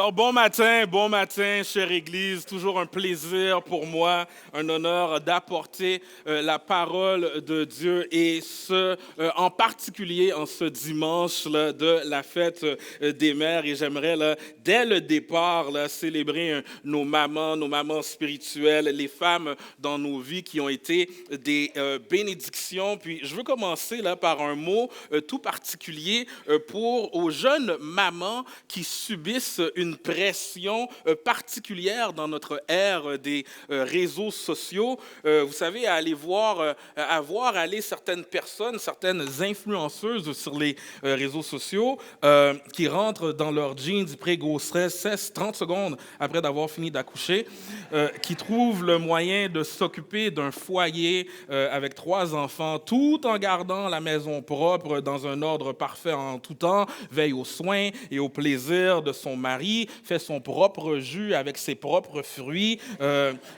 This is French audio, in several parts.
Alors, bon matin, chère Église. Toujours un plaisir pour moi, un honneur d'apporter la parole de Dieu et en particulier en ce dimanche là, de la fête des mères. Et j'aimerais, là, dès le départ, là, célébrer nos mamans spirituelles, les femmes dans nos vies qui ont été des bénédictions. Puis, je veux commencer là, par un mot tout particulier aux jeunes mamans qui subissent une pression particulière dans notre ère des réseaux sociaux. Vous savez, à voir aller certaines personnes, certaines influenceuses sur les réseaux sociaux qui rentrent dans leurs jeans pré-grossesse 30 secondes après d'avoir fini d'accoucher, qui trouvent le moyen de s'occuper d'un foyer avec 3 enfants, tout en gardant la maison propre dans un ordre parfait en tout temps, veille aux soins et au plaisir de son mari, fait son propre jus avec ses propres fruits,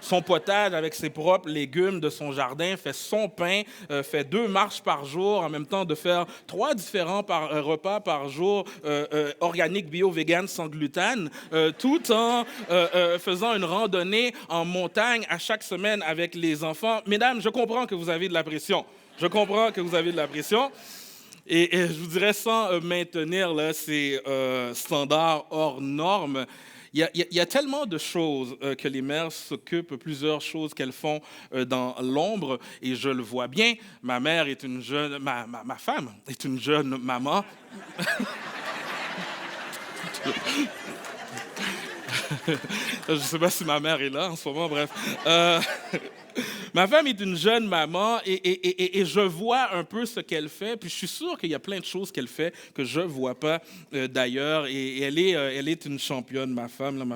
son potage avec ses propres légumes de son jardin, fait son pain, fait 2 marches par jour, en même temps de faire 3 différents repas par jour, organiques, bio, vegan, sans gluten, tout en faisant une randonnée en montagne à chaque semaine avec les enfants. Mesdames, je comprends que vous avez de la pression. Je comprends que vous avez de la pression. Et je vous dirais, sans maintenir là, ces standards hors normes, il y a tellement de choses que les mères s'occupent, plusieurs choses qu'elles font dans l'ombre, et je le vois bien. Ma mère est une jeune, ma femme est une jeune maman. Je ne sais pas si ma mère est là en ce moment, bref. Ma femme est une jeune maman et je vois un peu ce qu'elle fait, puis je suis sûr qu'il y a plein de choses qu'elle fait que je ne vois pas d'ailleurs, et elle est une championne, ma femme. Là,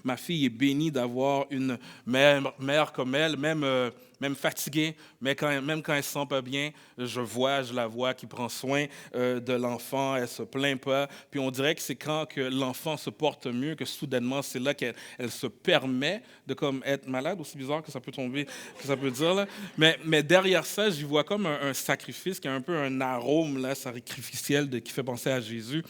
ma fille est bénie d'avoir une mère comme elle, même fatiguée, même quand elle ne se sent pas bien, je la vois qui prend soin de l'enfant, elle ne se plaint pas. Puis on dirait que c'est quand que l'enfant se porte mieux que soudainement, c'est là qu'elle se permet de comme être malade, aussi bizarre que ça peut tomber, que ça peut dire. Là. Mais derrière ça, j'y vois comme un sacrifice, qui a un peu un arôme là, sacrificiel qui fait penser à Jésus.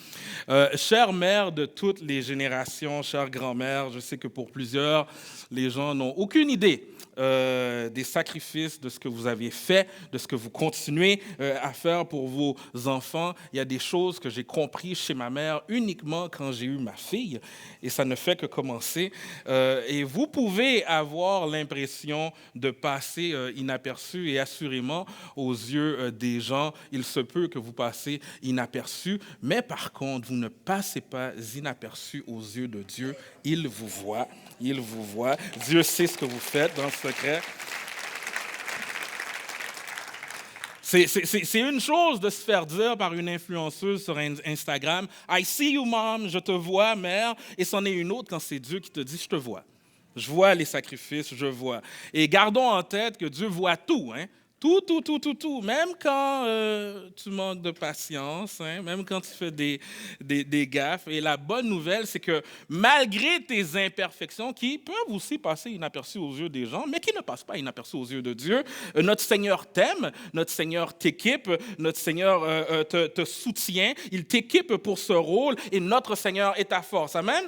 Chère mère de toutes les générations, chère grand-mère, je sais que pour plusieurs, les gens n'ont aucune idée des sacrifices, de ce que vous avez fait, de ce que vous continuez à faire pour vos enfants. Il y a des choses que j'ai compris chez ma mère uniquement quand j'ai eu ma fille, et ça ne fait que commencer. Et vous pouvez avoir l'impression de passer inaperçu, et assurément, aux yeux des gens, il se peut que vous passez inaperçu, mais par contre, vous ne passez pas inaperçu aux yeux de Dieu. Il vous voit. Il vous voit. Dieu sait ce que vous faites dans le secret. C'est une chose de se faire dire par une influenceuse sur Instagram, « I see you, mom », je te vois, mère, et c'en est une autre quand c'est Dieu qui te dit, « Je te vois ». Je vois les sacrifices, je vois. Et gardons en tête que Dieu voit tout, hein? Tout. Même quand tu manques de patience, hein? Même quand tu fais des gaffes. Et la bonne nouvelle, c'est que malgré tes imperfections, qui peuvent aussi passer inaperçues aux yeux des gens, mais qui ne passent pas inaperçues aux yeux de Dieu, notre Seigneur t'aime, notre Seigneur t'équipe, notre Seigneur te soutient, il t'équipe pour ce rôle, et notre Seigneur est ta force. Amen?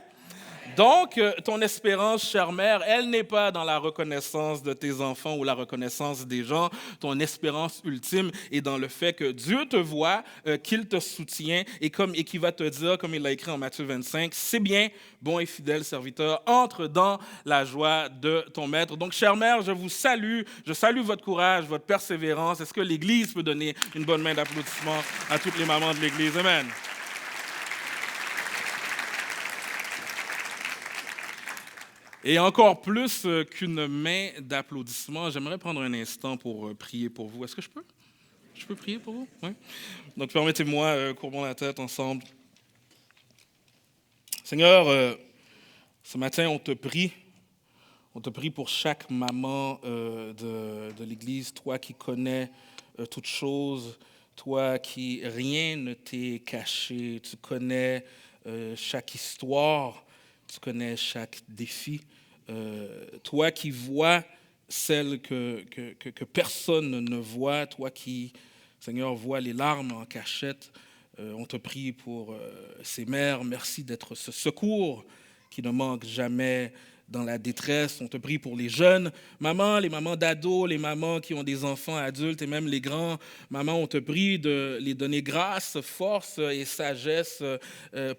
Donc, ton espérance, chère mère, elle n'est pas dans la reconnaissance de tes enfants ou la reconnaissance des gens. Ton espérance ultime est dans le fait que Dieu te voit, qu'il te soutient et qu'il va te dire, comme il l'a écrit en Matthieu 25, « C'est bien, bon et fidèle serviteur, entre dans la joie de ton maître. » Donc, chère mère, je salue votre courage, votre persévérance. Est-ce que l'Église peut donner une bonne main d'applaudissement à toutes les mamans de l'Église? Amen. Et encore plus qu'une main d'applaudissement, j'aimerais prendre un instant pour prier pour vous. Est-ce que je peux? Je peux prier pour vous? Oui. Donc, permettez-moi, courbons la tête ensemble. Seigneur, ce matin, on te prie. On te prie pour chaque maman de l'Église, toi qui connais toutes choses, toi qui rien ne t'est caché. Tu connais chaque histoire, tu connais chaque défi. Toi qui vois celle que personne ne voit, toi qui, Seigneur, vois les larmes en cachette, on te prie pour ces mères. Merci d'être ce secours qui ne manquent jamais dans la détresse. On te prie pour les jeunes mamans, les mamans d'ados, les mamans qui ont des enfants adultes et même les grands mamans. On te prie de les donner grâce, force et sagesse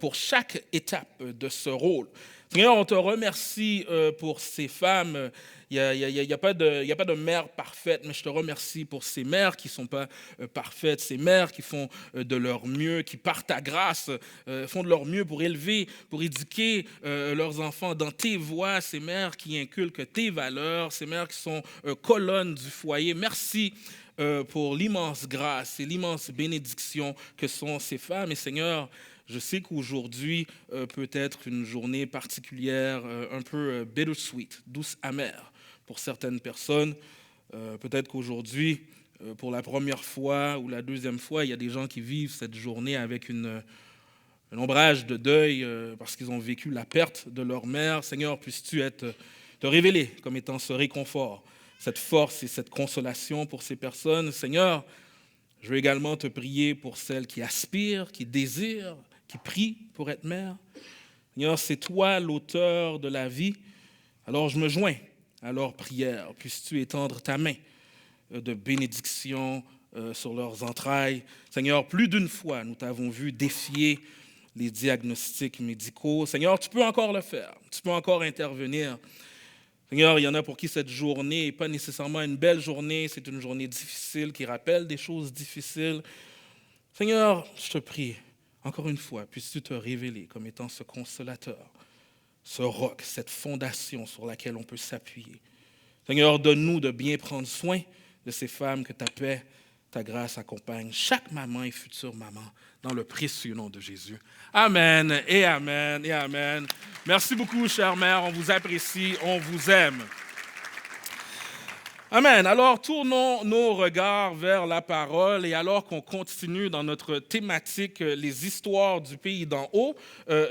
pour chaque étape de ce rôle. Seigneur, on te remercie pour ces femmes. Il n'y a pas de mère parfaite, mais je te remercie pour ces mères qui ne sont pas parfaites, ces mères qui font de leur mieux, qui par ta grâce font de leur mieux pour élever, pour éduquer leurs enfants dans tes voies, ces mères qui inculquent tes valeurs, ces mères qui sont colonnes du foyer. Merci pour l'immense grâce et l'immense bénédiction que sont ces femmes. Et Seigneur, je sais qu'aujourd'hui peut être une journée particulière, un peu bittersweet, douce amère pour certaines personnes. Peut-être qu'aujourd'hui, pour la première fois ou la deuxième fois, il y a des gens qui vivent cette journée avec un ombrage de deuil parce qu'ils ont vécu la perte de leur mère. Seigneur, puisses-tu te révéler comme étant ce réconfort, cette force et cette consolation pour ces personnes. Seigneur, je veux également te prier pour celles qui aspirent, qui désirent, qui prient pour être mère. Seigneur, c'est toi l'auteur de la vie. Alors je me joins à leur prière. Puisses-tu étendre ta main de bénédiction sur leurs entrailles. Seigneur, plus d'une fois, nous t'avons vu défier les diagnostics médicaux. Seigneur, tu peux encore le faire. Tu peux encore intervenir. Seigneur, il y en a pour qui cette journée n'est pas nécessairement une belle journée. C'est une journée difficile qui rappelle des choses difficiles. Seigneur, je te prie, encore une fois, puisses-tu te révéler comme étant ce consolateur, ce roc, cette fondation sur laquelle on peut s'appuyer. Seigneur, donne-nous de bien prendre soin de ces femmes, que ta paix, ta grâce accompagne chaque maman et future maman dans le précieux nom de Jésus. Amen et amen et amen. Merci beaucoup, chère mère. On vous apprécie, on vous aime. Amen. Alors, tournons nos regards vers la parole et alors qu'on continue dans notre thématique, les histoires du pays d'en haut,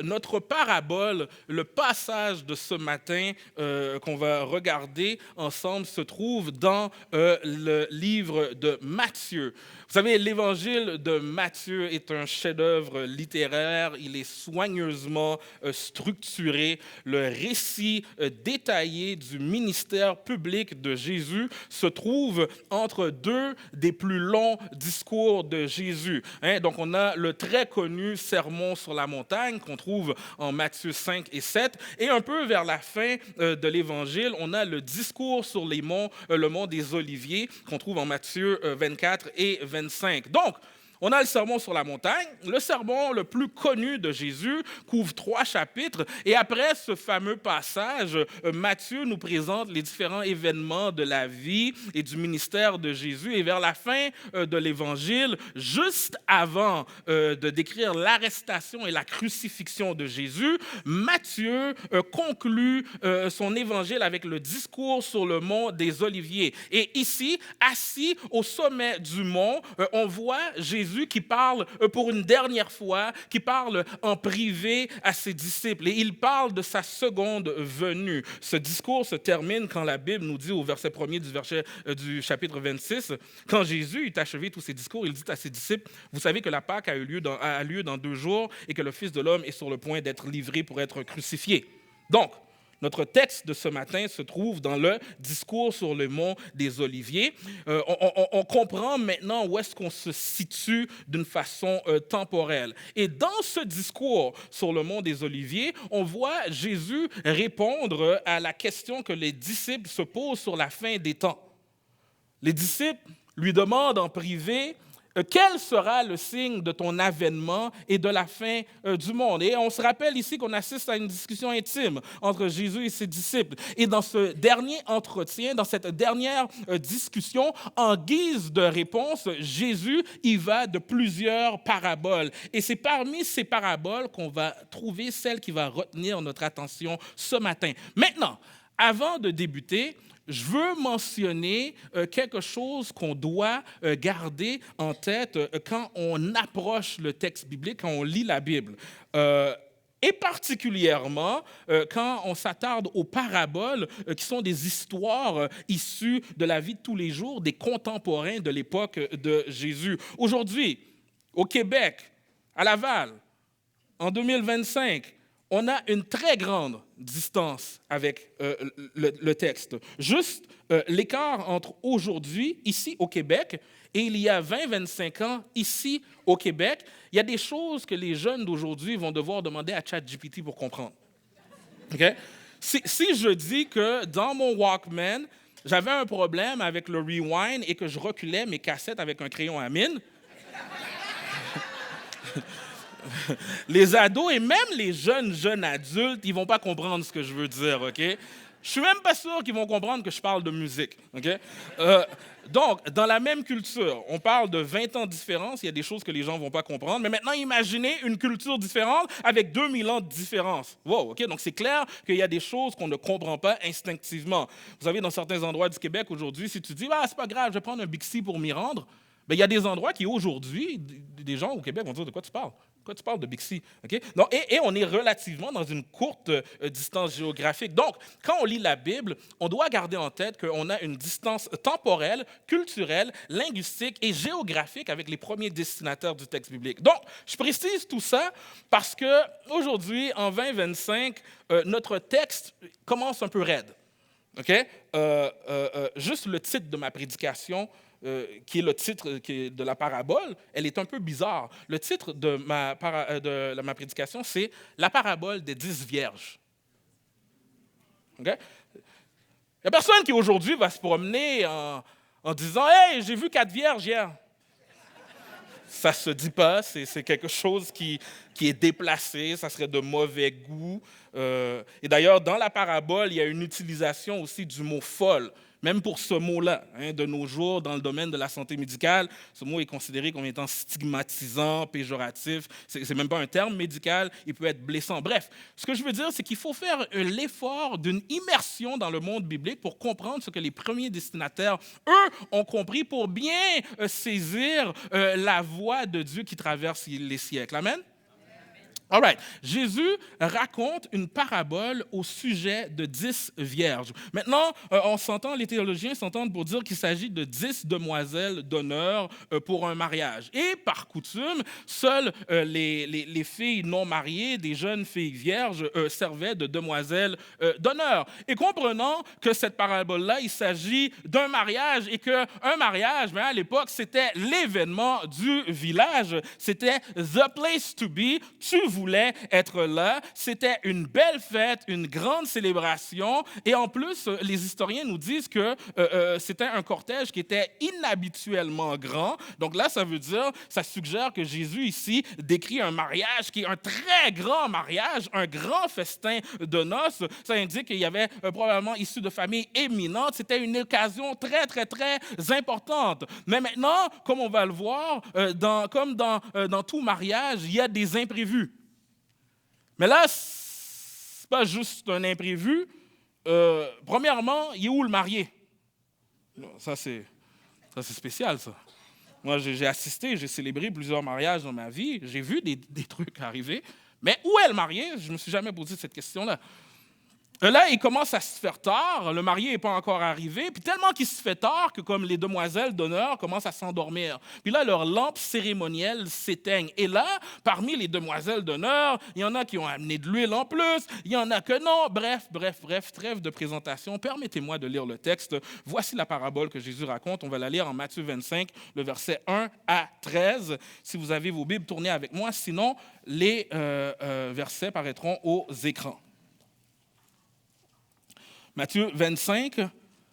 notre parabole, le passage de ce matin qu'on va regarder ensemble se trouve dans le livre de Matthieu. Vous savez, l'évangile de Matthieu est un chef-d'œuvre littéraire. Il est soigneusement structuré. Le récit détaillé du ministère public de Jésus se trouve entre deux des plus longs discours de Jésus. Donc, on a le très connu Sermon sur la montagne qu'on trouve en Matthieu 5 et 7. Et un peu vers la fin de l'évangile, on a le discours sur les monts, le mont des Oliviers qu'on trouve en Matthieu 24 et 25. Donc, on a le sermon sur la montagne. Le sermon le plus connu de Jésus couvre 3 chapitres. Et après ce fameux passage, Matthieu nous présente les différents événements de la vie et du ministère de Jésus. Et vers la fin de l'évangile, juste avant de décrire l'arrestation et la crucifixion de Jésus, Matthieu conclut son évangile avec le discours sur le mont des Oliviers. Et ici, assis au sommet du mont, on voit Jésus qui parle pour une dernière fois, qui parle en privé à ses disciples. Et il parle de sa seconde venue. Ce discours se termine quand la Bible nous dit au verset 1er du chapitre 26, quand Jésus eut achevé tous ses discours, il dit à ses disciples, vous savez que la Pâque a lieu dans 2 jours et que le Fils de l'homme est sur le point d'être livré pour être crucifié. Donc, notre texte de ce matin se trouve dans le discours sur le mont des Oliviers. On comprend maintenant où est-ce qu'on se situe d'une façon temporelle. Et dans ce discours sur le mont des Oliviers, on voit Jésus répondre à la question que les disciples se posent sur la fin des temps. Les disciples lui demandent en privé, quel sera le signe de ton avènement et de la fin du monde? Et on se rappelle ici qu'on assiste à une discussion intime entre Jésus et ses disciples. Et dans ce dernier entretien, dans cette dernière discussion, en guise de réponse, Jésus y va de plusieurs paraboles. Et c'est parmi ces paraboles qu'on va trouver celle qui va retenir notre attention ce matin. Maintenant, avant de débuter, je veux mentionner quelque chose qu'on doit garder en tête quand on approche le texte biblique, quand on lit la Bible. Et particulièrement quand on s'attarde aux paraboles qui sont des histoires issues de la vie de tous les jours des contemporains de l'époque de Jésus. Aujourd'hui, au Québec, à Laval, en 2025, on a une très grande distance avec le texte. Juste l'écart entre aujourd'hui, ici au Québec, et il y a 20-25 ans, ici au Québec, il y a des choses que les jeunes d'aujourd'hui vont devoir demander à ChatGPT pour comprendre. OK? Si je dis que dans mon Walkman, j'avais un problème avec le rewind et que je reculais mes cassettes avec un crayon à mine, les ados et même les jeunes adultes, ils ne vont pas comprendre ce que je veux dire, OK? Je suis même pas sûr qu'ils vont comprendre que je parle de musique, OK? Donc, dans la même culture, on parle de 20 ans de différence, il y a des choses que les gens ne vont pas comprendre, mais maintenant, imaginez une culture différente avec 2000 ans de différence. Wow, OK? Donc, c'est clair qu'il y a des choses qu'on ne comprend pas instinctivement. Vous savez, dans certains endroits du Québec aujourd'hui, si tu dis « Ah, c'est pas grave, je vais prendre un Bixi pour m'y rendre », bien, il y a des endroits qui, aujourd'hui, des gens au Québec vont dire « De quoi tu parles? » Quoi tu parles de Bixi? Okay? Donc, et on est relativement dans une courte distance géographique. Donc, quand on lit la Bible, on doit garder en tête qu'on a une distance temporelle, culturelle, linguistique et géographique avec les premiers destinataires du texte biblique. Donc, je précise tout ça parce qu'aujourd'hui, en 2025, notre texte commence un peu raide. Okay? Juste le titre de ma prédication, qui est le titre de la parabole, elle est un peu bizarre. Le titre de ma prédication, c'est « La parabole des 10 vierges ». Okay? Il n'y a personne qui aujourd'hui va se promener en disant « Hey, j'ai vu 4 vierges hier ». Ça ne se dit pas, c'est quelque chose qui est déplacé, ça serait de mauvais goût. Et d'ailleurs, dans la parabole, il y a une utilisation aussi du mot « folle ». Même pour ce mot-là, de nos jours, dans le domaine de la santé médicale, ce mot est considéré comme étant stigmatisant, péjoratif. Ce n'est même pas un terme médical, il peut être blessant. Bref, ce que je veux dire, c'est qu'il faut faire l'effort d'une immersion dans le monde biblique pour comprendre ce que les premiers destinataires, eux, ont compris pour bien saisir la voie de Dieu qui traverse les siècles. Amen? All right. Jésus raconte une parabole au sujet de 10 vierges. Maintenant, les théologiens s'entendent pour dire qu'il s'agit de 10 demoiselles d'honneur pour un mariage. Et par coutume, seules les filles non mariées, des jeunes filles vierges, servaient de demoiselles d'honneur. Et comprenant que cette parabole-là, il s'agit d'un mariage et qu'un mariage, à l'époque, c'était l'événement du village. C'était the place to be. Tu voulait être là. C'était une belle fête, une grande célébration. Et en plus, les historiens nous disent que c'était un cortège qui était inhabituellement grand. Donc là, ça suggère que Jésus ici décrit un mariage qui est un très grand mariage, un grand festin de noces. Ça indique qu'il y avait probablement issu de familles éminentes. C'était une occasion très, très, très importante. Mais maintenant, comme on va le voir, comme dans tout mariage, il y a des imprévus. Mais là, ce n'est pas juste un imprévu. Premièrement, il est où le marié? Ça, c'est spécial, ça. Moi, j'ai assisté, j'ai célébré plusieurs mariages dans ma vie. J'ai vu des trucs arriver. Mais où est le marié? Je ne me suis jamais posé cette question-là. Là, il commence à se faire tard, le marié n'est pas encore arrivé, puis tellement qu'il se fait tard que comme les demoiselles d'honneur commencent à s'endormir. Puis là, leurs lampes cérémonielles s'éteignent. Et là, parmi les demoiselles d'honneur, il y en a qui ont amené de l'huile en plus, il y en a que non. Bref, trêve de présentation. Permettez-moi de lire le texte. Voici la parabole que Jésus raconte. On va la lire en Matthieu 25, le verset 1 à 13. Si vous avez vos Bibles, tournez avec moi. Sinon, les versets paraîtront aux écrans. Matthieu 25,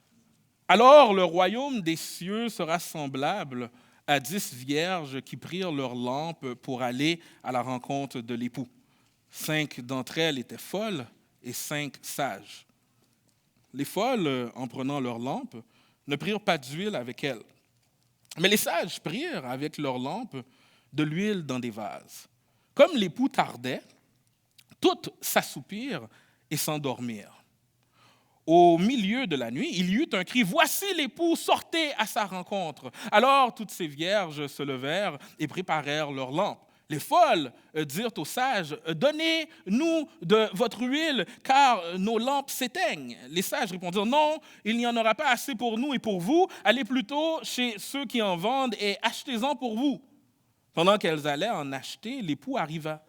« Alors le royaume des cieux sera semblable à 10 vierges qui prirent leurs lampes pour aller à la rencontre de l'époux. 5 d'entre elles étaient folles et 5 sages. Les folles, en prenant leurs lampes, ne prirent pas d'huile avec elles. Mais les sages prirent avec leurs lampes de l'huile dans des vases. Comme l'époux tardait, toutes s'assoupirent et s'endormirent. Au milieu de la nuit, il y eut un cri « Voici l'époux, sortez à sa rencontre !» Alors toutes ces vierges se levèrent et préparèrent leurs lampes. Les folles dirent aux sages « Donnez-nous de votre huile, car nos lampes s'éteignent. » Les sages répondirent « Non, il n'y en aura pas assez pour nous et pour vous. Allez plutôt chez ceux qui en vendent et achetez-en pour vous. » Pendant qu'elles allaient en acheter, l'époux arriva.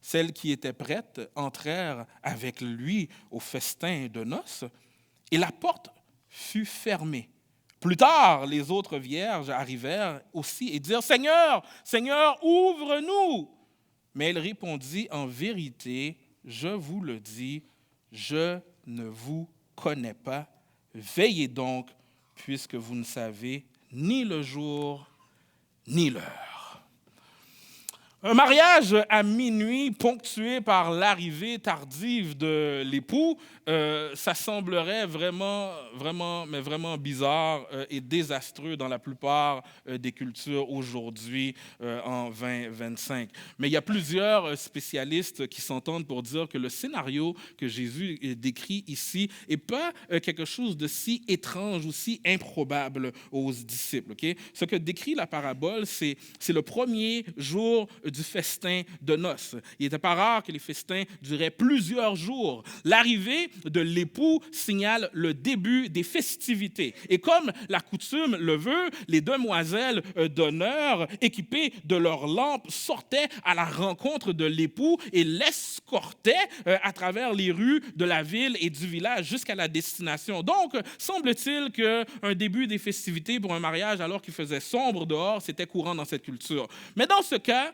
celles qui étaient prêtes entrèrent avec lui au festin de noces, et la porte fut fermée. Plus tard, les autres vierges arrivèrent aussi et dirent « Seigneur, Seigneur, ouvre-nous !» Mais il répondit « En vérité, je vous le dis, je ne vous connais pas. Veillez donc, puisque vous ne savez ni le jour ni l'heure. » Un mariage à minuit ponctué par l'arrivée tardive de l'époux, ça semblerait vraiment bizarre et désastreux dans la plupart des cultures aujourd'hui en 2025. Mais il y a plusieurs spécialistes qui s'entendent pour dire que le scénario que Jésus décrit ici n'est pas quelque chose de si étrange ou si improbable aux disciples. Okay? Ce que décrit la parabole, c'est le premier jour du festin de noces. Il n'était pas rare que les festins duraient plusieurs jours. L'arrivée de l'époux signale le début des festivités. Et comme la coutume le veut, les demoiselles d'honneur, équipées de leurs lampes, sortaient à la rencontre de l'époux et l'escortaient à travers les rues de la ville et du village jusqu'à la destination. Donc, semble-t-il qu'un début des festivités pour un mariage alors qu'il faisait sombre dehors, c'était courant dans cette culture. Mais dans ce cas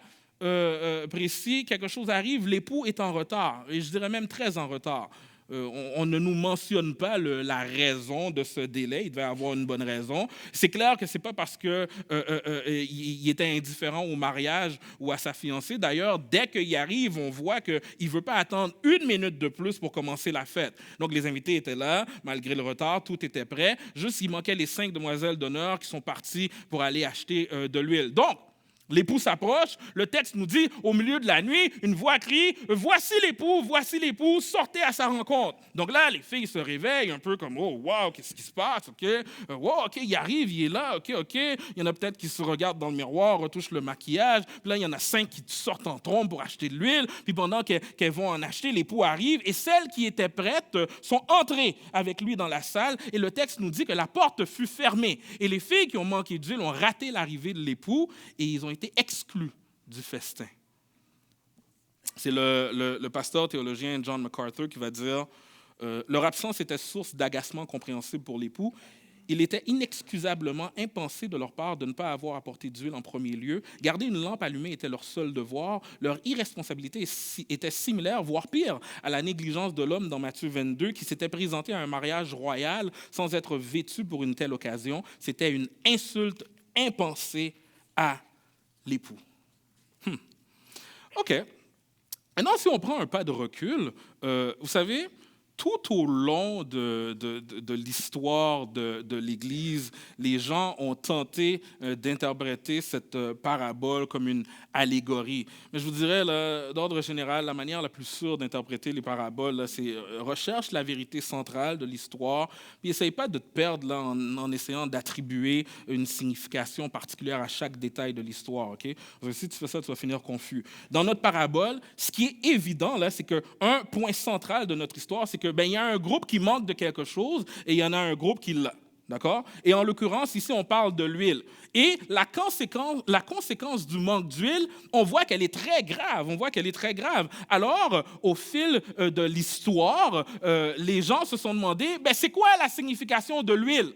précis, quelque chose arrive, l'époux est en retard, et je dirais même très en retard. On ne nous mentionne pas la raison de ce délai, il devait avoir une bonne raison. C'est clair que ce n'est pas parce qu'il était indifférent au mariage ou à sa fiancée. D'ailleurs, dès qu'il y arrive, on voit qu'il ne veut pas attendre une minute de plus pour commencer la fête. Donc les invités étaient là, malgré le retard, tout était prêt. Juste, il manquait les 5 demoiselles d'honneur qui sont parties pour aller acheter de l'huile. Donc, l'époux s'approche, le texte nous dit, au milieu de la nuit, une voix crie « Voici l'époux, sortez à sa rencontre ». Donc là, les filles se réveillent un peu comme « Oh, wow, qu'est-ce qui se passe? Wow, OK, il arrive, il est là, OK. » Il y en a peut-être qui se regardent dans le miroir, retouchent le maquillage. Puis là, il y en a 5 qui sortent en trombe pour acheter de l'huile. Puis pendant qu'elles vont en acheter, l'époux arrive. Et celles qui étaient prêtes sont entrées avec lui dans la salle. Et le texte nous dit que la porte fut fermée. Et les filles qui ont manqué d'huile ont raté l'arrivée de l'époux et ils ont été exclus du festin. C'est le pasteur théologien John MacArthur qui va dire leur absence était source d'agacement compréhensible pour l'époux. Il était inexcusablement impensé de leur part de ne pas avoir apporté d'huile en premier lieu. Garder une lampe allumée était leur seul devoir. Leur irresponsabilité était similaire, voire pire, à la négligence de l'homme dans Matthieu 22 qui s'était présenté à un mariage royal sans être vêtu pour une telle occasion. C'était une insulte impensée à l'époux. OK. Maintenant, si on prend un pas de recul, vous savez, tout au long de l'histoire de l'Église, les gens ont tenté d'interpréter cette parabole comme une allégorie. Mais je vous dirais, là, d'ordre général, la manière la plus sûre d'interpréter les paraboles, là, c'est recherche la vérité centrale de l'histoire, puis essaye pas de te perdre là, en essayant d'attribuer une signification particulière à chaque détail de l'histoire. Okay? Parce que si tu fais ça, tu vas finir confus. Dans notre parabole, ce qui est évident, là, c'est qu'un point central de notre histoire, c'est que il y a un groupe qui manque de quelque chose et il y en a un groupe qui l'a. D'accord? Et en l'occurrence, ici, on parle de l'huile. Et la conséquence du manque d'huile, on voit qu'elle est très grave. Alors, au fil de l'histoire, les gens se sont demandé, c'est quoi la signification de l'huile?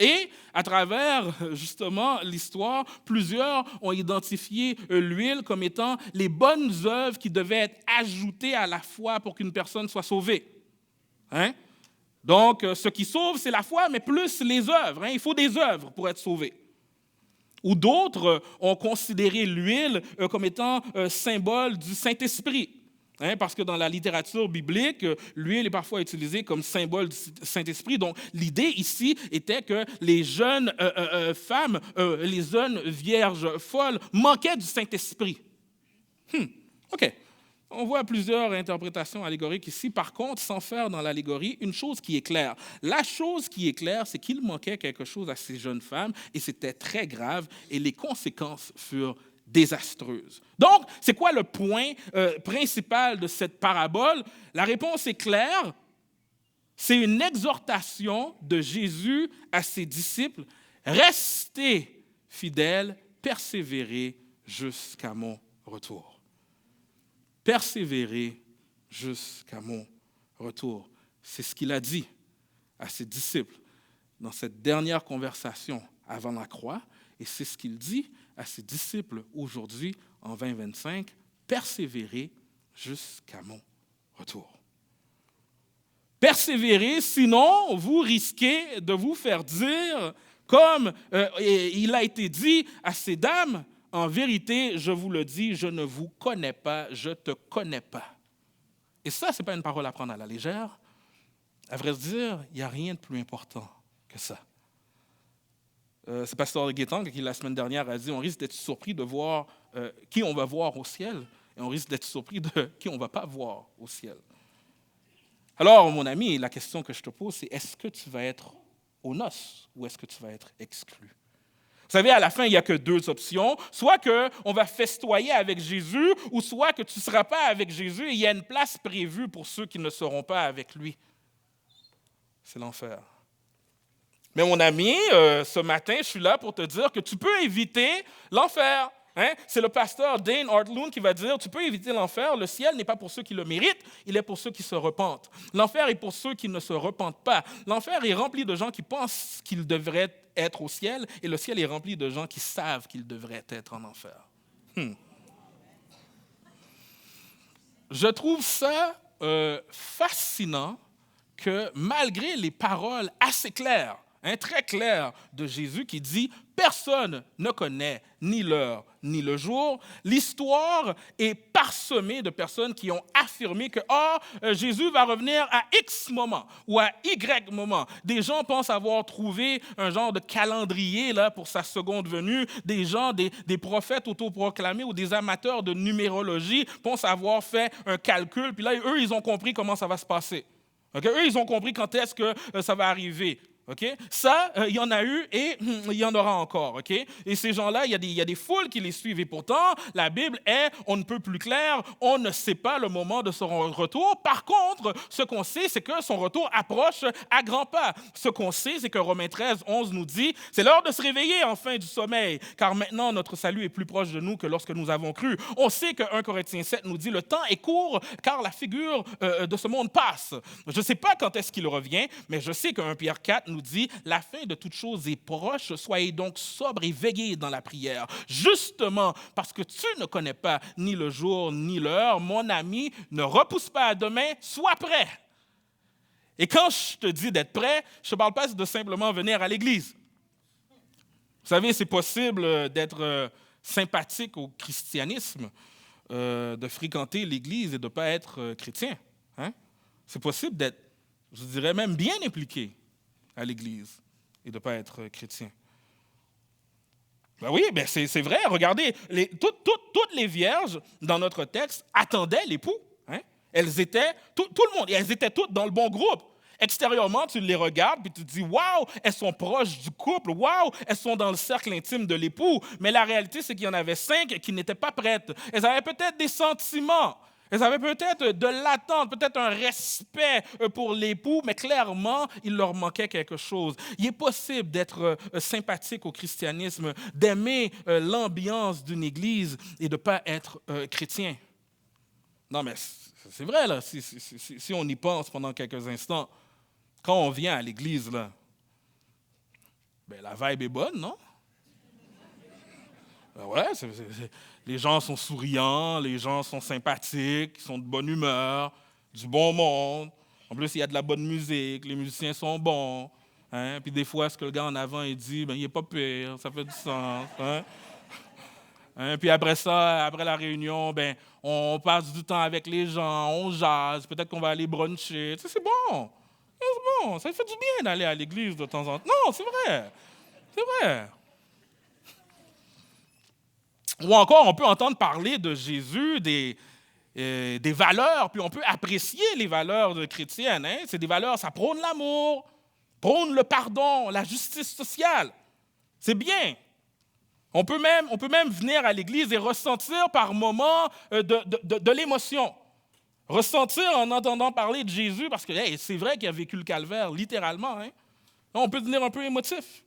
Et à travers, justement, l'histoire, plusieurs ont identifié l'huile comme étant les bonnes œuvres qui devaient être ajoutées à la foi pour qu'une personne soit sauvée. Hein? Donc, ce qui sauve, c'est la foi, mais plus les œuvres. Hein? Il faut des œuvres pour être sauvé. Ou d'autres ont considéré l'huile comme étant symbole du Saint-Esprit. Hein? Parce que dans la littérature biblique, l'huile est parfois utilisée comme symbole du Saint-Esprit. Donc, l'idée ici était que les jeunes femmes, les jeunes vierges folles manquaient du Saint-Esprit. OK. On voit plusieurs interprétations allégoriques ici. Par contre, sans faire dans l'allégorie, une chose qui est claire. La chose qui est claire, c'est qu'il manquait quelque chose à ces jeunes femmes et c'était très grave et les conséquences furent désastreuses. Donc, c'est quoi le point principal de cette parabole? La réponse est claire. C'est une exhortation de Jésus à ses disciples. Restez fidèles, persévérez jusqu'à mon retour. persévérer jusqu'à mon retour. C'est ce qu'il a dit à ses disciples dans cette dernière conversation avant la croix, et c'est ce qu'il dit à ses disciples aujourd'hui en 2025, persévérer jusqu'à mon retour. Persévérez, sinon vous risquez de vous faire dire, comme il a été dit à ces dames, en vérité, je vous le dis, je ne vous connais pas, je ne te connais pas. Et ça, ce n'est pas une parole à prendre à la légère. À vrai dire, il n'y a rien de plus important que ça. C'est Pasteur Guétan qui, la semaine dernière, a dit on risque d'être surpris de voir qui on va voir au ciel et on risque d'être surpris de qui on ne va pas voir au ciel. Alors, mon ami, la question que je te pose, c'est est-ce que tu vas être aux noces ou est-ce que tu vas être exclu? Vous savez, à la fin, il n'y a que deux options. Soit qu'on va festoyer avec Jésus ou soit que tu ne seras pas avec Jésus et il y a une place prévue pour ceux qui ne seront pas avec lui. C'est l'enfer. Mais mon ami, ce matin, je suis là pour te dire que tu peux éviter l'enfer. Hein? C'est le pasteur Dane Hartloon qui va dire, tu peux éviter l'enfer, le ciel n'est pas pour ceux qui le méritent, il est pour ceux qui se repentent. L'enfer est pour ceux qui ne se repentent pas. L'enfer est rempli de gens qui pensent qu'ils devraient être au ciel et le ciel est rempli de gens qui savent qu'ils devraient être en enfer. Je trouve ça fascinant que malgré les paroles assez claires, très claires de Jésus qui dit « Personne ne connaît ni l'heure ni le jour », l'histoire est parsemée de personnes qui ont affirmé que Jésus va revenir à X moment ou à Y moment. Des gens pensent avoir trouvé un genre de calendrier là, pour sa seconde venue. Des gens, des prophètes autoproclamés ou des amateurs de numérologie pensent avoir fait un calcul. Puis là, eux, ils ont compris comment ça va se passer. Okay? Eux, ils ont compris quand est-ce que ça va arriver. Okay? Ça, il y en a eu et il y en aura encore. Okay? Et ces gens-là, il y a des foules qui les suivent. Et pourtant, la Bible est, on ne peut plus clair, on ne sait pas le moment de son retour. Par contre, ce qu'on sait, c'est que son retour approche à grands pas. Ce qu'on sait, c'est que Romains 13, 11 nous dit, c'est l'heure de se réveiller enfin du sommeil, car maintenant notre salut est plus proche de nous que lorsque nous avons cru. On sait que 1 Corinthiens 7 nous dit, le temps est court, car la figure de ce monde passe. Je ne sais pas quand est-ce qu'il revient, mais je sais que 1 Pierre 4 nous dit « La fin de toute chose est proche, soyez donc sobres et veillez dans la prière. » Justement, parce que tu ne connais pas ni le jour ni l'heure, mon ami, ne repousse pas à demain, sois prêt. Et quand je te dis d'être prêt, je ne te parle pas de simplement venir à l'église. Vous savez, c'est possible d'être sympathique au christianisme, de fréquenter l'église et de ne pas être chrétien. Hein? C'est possible d'être, je dirais même, bien impliqué à l'Église et de ne pas être chrétien. Ben oui, ben c'est vrai. Regardez, toutes les vierges dans notre texte attendaient l'époux. Hein? Elles étaient, tout le monde, elles étaient toutes dans le bon groupe. Extérieurement, tu les regardes et tu te dis « Waouh, elles sont proches du couple. Waouh, elles sont dans le cercle intime de l'époux. » Mais la réalité, c'est qu'il y en avait 5 qui n'étaient pas prêtes. Elles avaient peut-être des sentiments. Elles avaient peut-être de l'attente, peut-être un respect pour l'époux, mais clairement, il leur manquait quelque chose. Il est possible d'être sympathique au christianisme, d'aimer l'ambiance d'une église et de ne pas être chrétien. Non, mais c'est vrai, là, si on y pense pendant quelques instants, quand on vient à l'église, là, ben, la vibe est bonne, non? Ouais, les gens sont souriants, les gens sont sympathiques, ils sont de bonne humeur, du bon monde. En plus, il y a de la bonne musique, les musiciens sont bons. Hein? Puis des fois, ce que le gars en avant il dit, ben, il n'est pas pire, ça fait du sens. Hein? Hein? Puis après ça, après la réunion, ben, on passe du temps avec les gens, on jase, peut-être qu'on va aller bruncher. Tu sais, c'est bon. C'est bon, ça fait du bien d'aller à l'église de temps en temps. Non, c'est vrai. C'est vrai. Ou encore, on peut entendre parler de Jésus, des valeurs, puis on peut apprécier les valeurs chrétiennes. Hein? C'est des valeurs, ça prône l'amour, prône le pardon, la justice sociale. C'est bien. On peut même venir à l'église et ressentir par moments de l'émotion. Ressentir en entendant parler de Jésus, parce que c'est vrai qu'il a vécu le calvaire, littéralement. Hein? On peut devenir un peu émotif.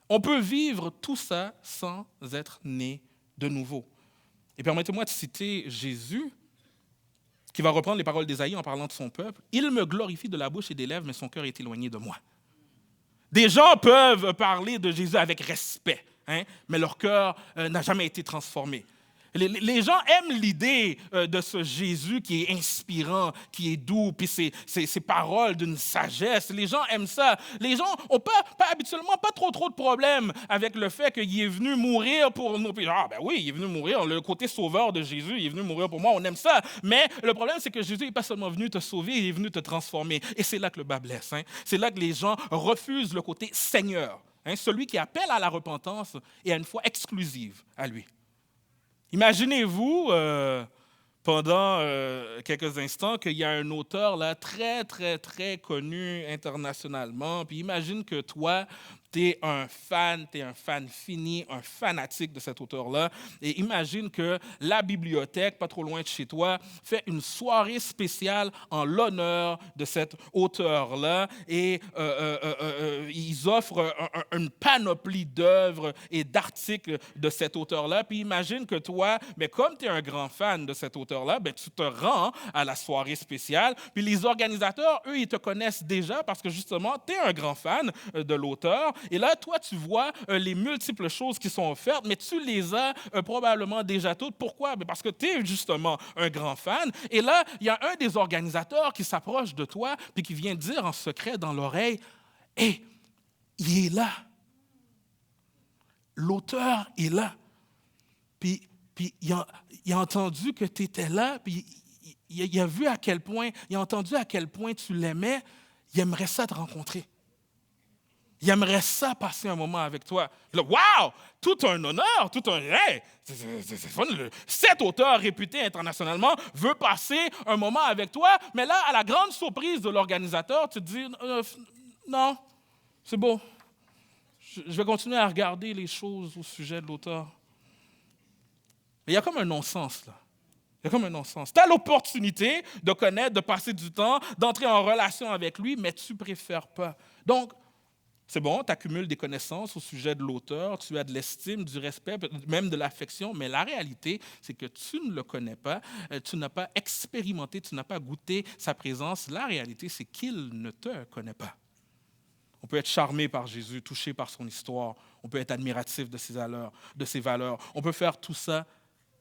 On peut vivre tout ça sans être né de nouveau. Et permettez-moi de citer Jésus qui va reprendre les paroles d'Ésaïe en parlant de son peuple. « Il me glorifie de la bouche et des lèvres, mais son cœur est éloigné de moi. » Des gens peuvent parler de Jésus avec respect, hein, mais leur cœur n'a jamais été transformé. Les gens aiment l'idée de ce Jésus qui est inspirant, qui est doux, puis ses paroles d'une sagesse. Les gens aiment ça. Les gens n'ont habituellement pas trop de problèmes avec le fait qu'il est venu mourir pour nous. Ah ben oui, il est venu mourir, le côté sauveur de Jésus, il est venu mourir pour moi, on aime ça. Mais le problème, c'est que Jésus n'est pas seulement venu te sauver, il est venu te transformer. Et c'est là que le bas blesse. Hein. C'est là que les gens refusent le côté Seigneur, hein, celui qui appelle à la repentance et à une foi exclusive à lui. Imaginez-vous, pendant quelques instants, qu'il y a un auteur là, très, très, très connu internationalement, puis imagine que toi, tu es un fan fini, un fanatique de cet auteur-là, et imagine que la bibliothèque, pas trop loin de chez toi, fait une soirée spéciale en l'honneur de cet auteur-là, et ils offrent une panoplie d'œuvres et d'articles de cet auteur-là, puis imagine que toi, mais comme tu es un grand fan de cet auteur-là, ben, tu te rends à la soirée spéciale, puis les organisateurs, eux, ils te connaissent déjà parce que justement, tu es un grand fan de l'auteur, et là, toi, tu vois les multiples choses qui sont offertes, mais tu les as probablement déjà toutes. Pourquoi? Parce que tu es justement un grand fan. Et là, il y a un des organisateurs qui s'approche de toi puis qui vient dire en secret dans l'oreille, « Hé, il est là. L'auteur est là. » Puis il a entendu que tu étais là, puis il a vu à quel point, il a entendu à quel point tu l'aimais. Il aimerait ça te rencontrer. Il aimerait ça passer un moment avec toi. Là, wow! Tout un honneur, tout un... Hey, c'est fun. Cet auteur réputé internationalement veut passer un moment avec toi, mais là, à la grande surprise de l'organisateur, tu te dis, non, c'est beau. Je vais continuer à regarder les choses au sujet de l'auteur. Mais il y a comme un non-sens, là. Il y a comme un non-sens. Tu as l'opportunité de connaître, de passer du temps, d'entrer en relation avec lui, mais tu ne préfères pas. Donc, c'est bon, tu accumules des connaissances au sujet de l'auteur, tu as de l'estime, du respect, même de l'affection, mais la réalité, c'est que tu ne le connais pas, tu n'as pas expérimenté, tu n'as pas goûté sa présence. La réalité, c'est qu'il ne te connaît pas. On peut être charmé par Jésus, touché par son histoire, on peut être admiratif de ses valeurs. On peut faire tout ça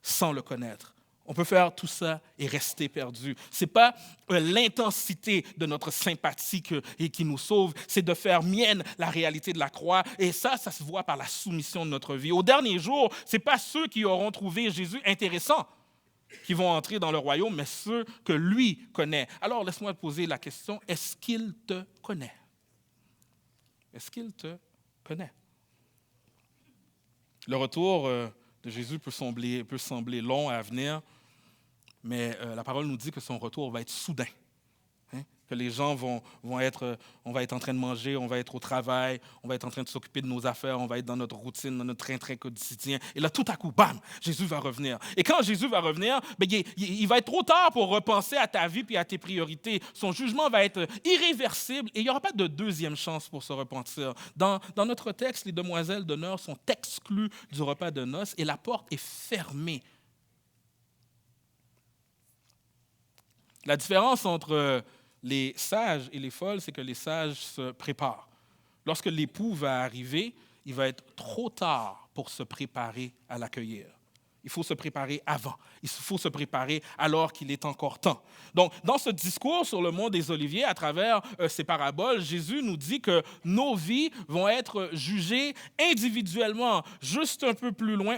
sans le connaître. On peut faire tout ça et rester perdu. Ce n'est pas l'intensité de notre sympathie qui nous sauve, c'est de faire mienne la réalité de la croix. Et ça se voit par la soumission de notre vie. Au dernier jour, ce n'est pas ceux qui auront trouvé Jésus intéressant qui vont entrer dans le royaume, mais ceux que lui connaît. Alors, laisse-moi te poser la question, est-ce qu'il te connaît? Est-ce qu'il te connaît? Le retour de Jésus peut sembler long à venir, mais la parole nous dit que son retour va être soudain. Hein? Que les gens on va être en train de manger, on va être au travail, on va être en train de s'occuper de nos affaires, on va être dans notre routine, dans notre train-train quotidien. Et là, tout à coup, bam, Jésus va revenir. Et quand Jésus va revenir, ben, il va être trop tard pour repenser à ta vie et à tes priorités. Son jugement va être irréversible et il n'y aura pas de deuxième chance pour se repentir. Dans notre texte, les demoiselles d'honneur sont exclues du repas de noces et la porte est fermée. La différence entre les sages et les folles, c'est que les sages se préparent. Lorsque l'époux va arriver, il va être trop tard pour se préparer à l'accueillir. Il faut se préparer avant. Il faut se préparer alors qu'il est encore temps. Donc, dans ce discours sur le mont des Oliviers, à travers ces paraboles, Jésus nous dit que nos vies vont être jugées individuellement. Juste un peu plus loin,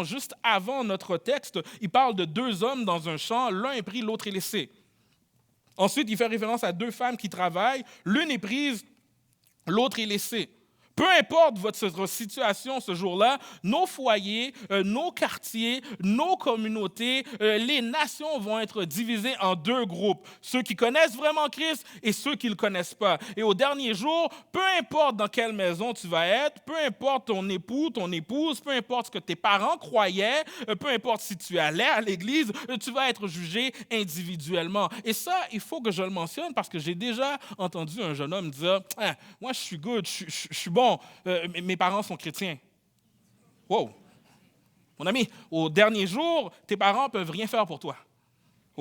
juste avant notre texte, il parle de deux hommes dans un champ, l'un est pris, l'autre est laissé. Ensuite, il fait référence à deux femmes qui travaillent, l'une est prise, l'autre est laissée. Peu importe votre situation ce jour-là, nos foyers, nos quartiers, nos communautés, les nations vont être divisées en deux groupes. Ceux qui connaissent vraiment Christ et ceux qui ne le connaissent pas. Et au dernier jour, peu importe dans quelle maison tu vas être, peu importe ton époux, ton épouse, peu importe ce que tes parents croyaient, peu importe si tu allais à l'église, tu vas être jugé individuellement. Et ça, il faut que je le mentionne parce que j'ai déjà entendu un jeune homme dire « Moi, je suis good, je suis bon. Mes parents sont chrétiens. » Wow! Mon ami, au dernier jour, tes parents ne peuvent rien faire pour toi.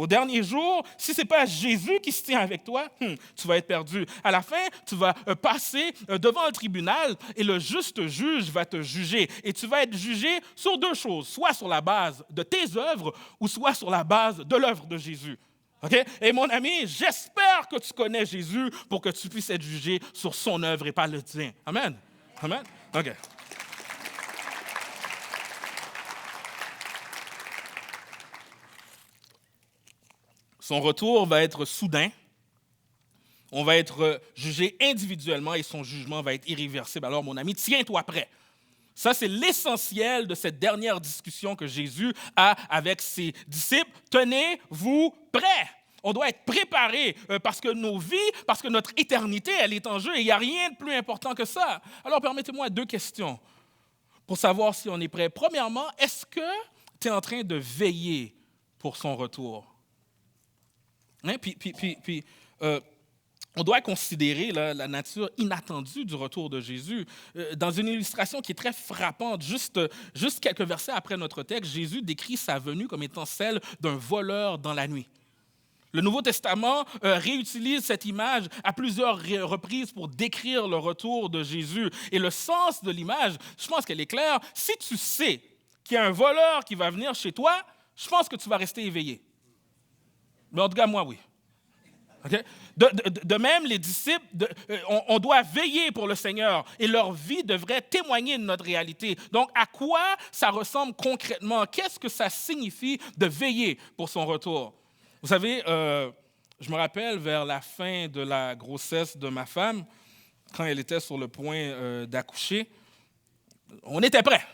Au dernier jour, si ce n'est pas Jésus qui se tient avec toi, tu vas être perdu. À la fin, tu vas passer devant le tribunal et le juste juge va te juger. Et tu vas être jugé sur deux choses, soit sur la base de tes œuvres ou soit sur la base de l'œuvre de Jésus. Okay? Et mon ami, j'espère que tu connais Jésus pour que tu puisses être jugé sur son œuvre et pas le tien. Amen. Amen. OK. Son retour va être soudain. On va être jugé individuellement et son jugement va être irréversible. Alors, mon ami, tiens-toi prêt. Ça, c'est l'essentiel de cette dernière discussion que Jésus a avec ses disciples. Tenez-vous prêts. On doit être préparé parce que nos vies, parce que notre éternité, elle est en jeu et il n'y a rien de plus important que ça. Alors, permettez-moi 2 questions pour savoir si on est prêt. Premièrement, est-ce que tu es en train de veiller pour son retour? Hein? On doit considérer la nature inattendue du retour de Jésus. Dans une illustration qui est très frappante, juste quelques versets après notre texte, Jésus décrit sa venue comme étant celle d'un voleur dans la nuit. Le Nouveau Testament réutilise cette image à plusieurs reprises pour décrire le retour de Jésus. Et le sens de l'image, je pense qu'elle est claire. Si tu sais qu'il y a un voleur qui va venir chez toi, je pense que tu vas rester éveillé. Mais en tout cas, moi, oui. Okay? De même, les disciples, on doit veiller pour le Seigneur et leur vie devrait témoigner de notre réalité. Donc, à quoi ça ressemble concrètement? Qu'est-ce que ça signifie de veiller pour son retour? Vous savez, je me rappelle vers la fin de la grossesse de ma femme, quand elle était sur le point d'accoucher, on était prêts.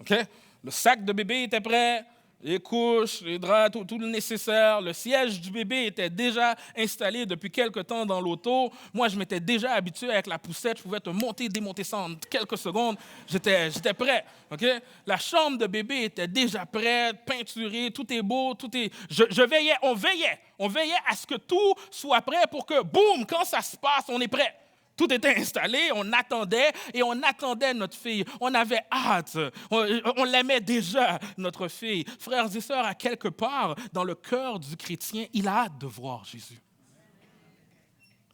Okay? Le sac de bébé était prêt. Les couches, les draps, tout le nécessaire. Le siège du bébé était déjà installé depuis quelque temps dans l'auto. Moi, je m'étais déjà habitué avec la poussette. Je pouvais te monter, démonter ça en quelques secondes. J'étais prêt. Okay? La chambre de bébé était déjà prête, peinturée, tout est beau, tout est... Je veillais, on veillait à ce que tout soit prêt pour que, boum, quand ça se passe, on est prêt. Tout était installé, on attendait notre fille. On avait hâte, on l'aimait déjà, notre fille. Frères et sœurs, à quelque part, dans le cœur du chrétien, il a hâte de voir Jésus.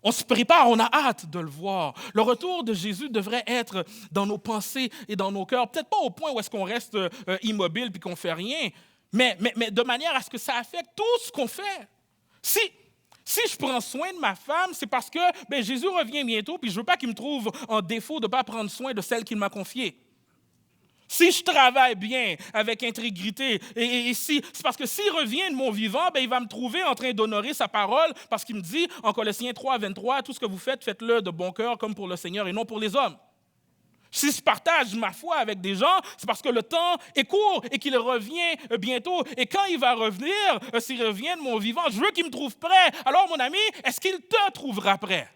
On se prépare, on a hâte de le voir. Le retour de Jésus devrait être dans nos pensées et dans nos cœurs. Peut-être pas au point où est-ce qu'on reste immobile puis qu'on ne fait rien, mais de manière à ce que ça affecte tout ce qu'on fait. Si je prends soin de ma femme, c'est parce que Jésus revient bientôt, puis je ne veux pas qu'il me trouve en défaut de ne pas prendre soin de celle qu'il m'a confiée. Si je travaille bien, avec intégrité, c'est parce que s'il revient de mon vivant, il va me trouver en train d'honorer sa parole, parce qu'il me dit, en Colossiens 3, 23, tout ce que vous faites, faites-le de bon cœur, comme pour le Seigneur et non pour les hommes. Si je partage ma foi avec des gens, c'est parce que le temps est court et qu'il revient bientôt. Et quand il va revenir, s'il revient de mon vivant, je veux qu'il me trouve prêt. Alors, mon ami, est-ce qu'il te trouvera prêt?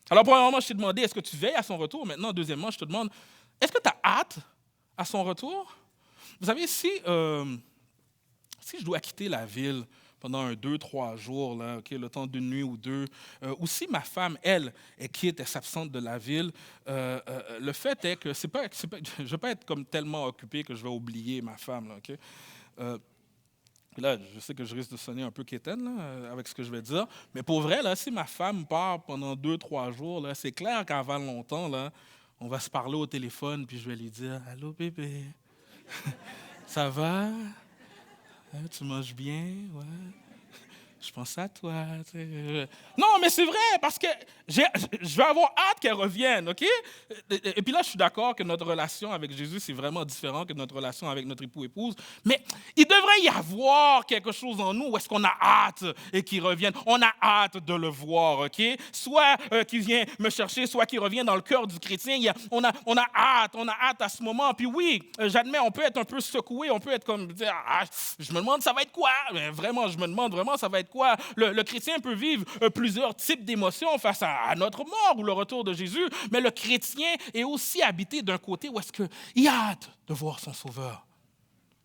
Alors, premièrement, je t'ai demandé, est-ce que tu veilles à son retour? Maintenant, deuxièmement, je te demande, est-ce que tu as hâte à son retour? Vous savez, si je dois quitter la ville pendant 2-3 jours, là, okay, le temps d'une nuit ou 2, ou si ma femme, elle quitte, elle s'absente de la ville, le fait est que je ne vais pas être comme tellement occupé que je vais oublier ma femme. Là, okay? Là, je sais que je risque de sonner un peu quétaine là, avec ce que je vais dire, mais pour vrai, là, si ma femme part pendant 2-3 jours, là, c'est clair qu'avant longtemps, là, on va se parler au téléphone, puis je vais lui dire « Allô, bébé, ça va? Tu manges bien? Ouais. Je pense à toi. Non, mais c'est vrai, parce que je vais avoir hâte qu'elle revienne, OK? Et puis là, je suis d'accord que notre relation avec Jésus, c'est vraiment différent que notre relation avec notre époux-épouse. Mais il devrait y avoir quelque chose en nous où est-ce qu'on a hâte et qu'il revienne. On a hâte de le voir, OK? Soit qu'il vient me chercher, soit qu'il revient dans le cœur du chrétien. On a hâte à ce moment. Puis oui, j'admets, on peut être un peu secoué, on peut être comme, je me demande ça va être quoi? Mais vraiment, je me demande vraiment ça va être quoi? Le chrétien peut vivre plusieurs types d'émotions face à notre mort ou le retour de Jésus, mais le chrétien est aussi habité d'un côté où est-ce qu'il a hâte de voir son Sauveur.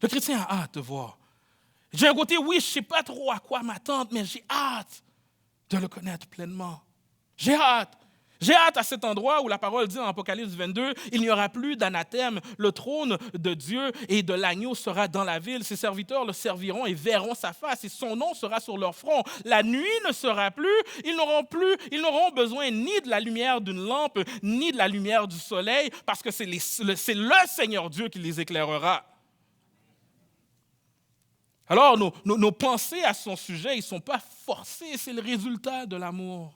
Le chrétien a hâte de voir. J'ai un côté, oui, je ne sais pas trop à quoi m'attendre, mais j'ai hâte de le connaître pleinement. J'ai hâte. J'ai hâte à cet endroit où la parole dit en Apocalypse 22, il n'y aura plus d'anathème, le trône de Dieu et de l'agneau sera dans la ville, ses serviteurs le serviront et verront sa face et son nom sera sur leur front. La nuit ne sera plus, ils n'auront besoin ni de la lumière d'une lampe, ni de la lumière du soleil, parce que c'est le Seigneur Dieu qui les éclairera. Alors, nos pensées à son sujet, ils ne sont pas forcées, c'est le résultat de l'amour.